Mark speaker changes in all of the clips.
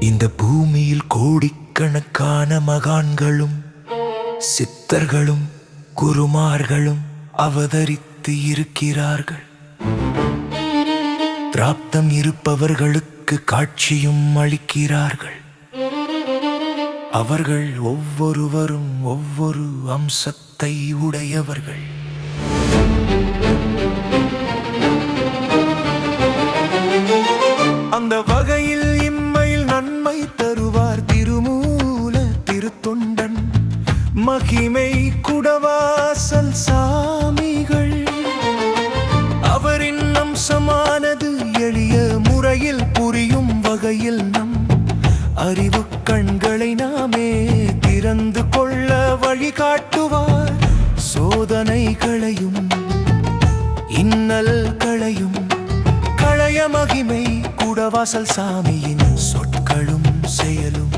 Speaker 1: இந்த பூமியில் கோடிக்கணக்கான மகான்களும் சித்தர்களும் குருமார்களும் அவதரித்து இருக்கிறார்கள். பிராப்தம் இருப்பவர்களுக்கு காட்சியும் அளிக்கிறார்கள். அவர்கள் ஒவ்வொருவரும் ஒவ்வொரு அம்சத்தை உடையவர்கள். அந்த வகையில் இம்மையில் நன்மை தருவார் திருமூல திருத்தொண்டன் மகிமை குடவாசல் சாமிகள். அவரின் அம்சமானது எளிய முறையில் புரியும் வகையில் நம் அறிவு கண்களை நாமே திறந்து கொள்ள வழிகாட்டுவார். சோதனைகளையும் இன்னல்களையும் களைய மகிமை குடவாசல் சாமியின் சொற்களும் செயலும்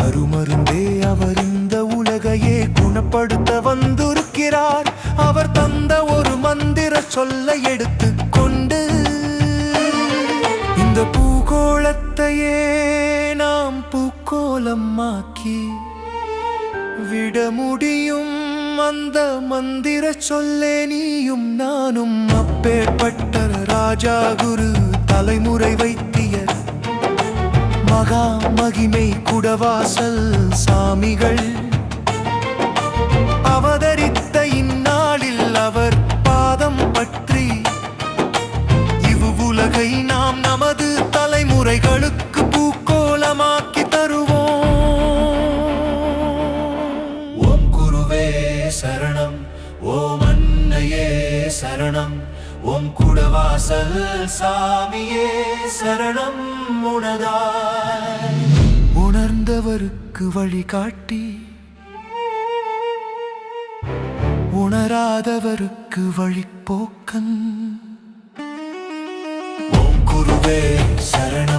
Speaker 1: அருமருந்தே. அவர் இந்த உலகையே குணப்படுத்த வந்திருக்கிறார். அவர் தந்த ஒரு மந்திர சொல்லை எடுத்து கொண்டு இந்த பூகோளத்தையே நாம் பூக்கோளமாக்கி விட முடியும். அந்த மந்திர சொல்லே நீயும் நானும். அப்பேற்பட்ட ராஜா குரு தலைமுறை வைத்தியர் மகா மகிமை குடவாசல் சாமிகள் அவதரித்த இந்நாளில் அவர் பாதம் பற்றி இவ்வுலகை நாம் நமது தலைமுறைகளுக்கு பூக்கோளமாக்கி தருவோம். ஓம் குருவே சரணம், ஓம் அன்னையே சரணம், ஓம் குடவாசல் சாமியே சரணம். உணதாய் உணர்ந்தவருக்கு வழிகாட்டி உணராதவருக்கு வழிப்போக்கன். ஓம் குருவே சரணம்.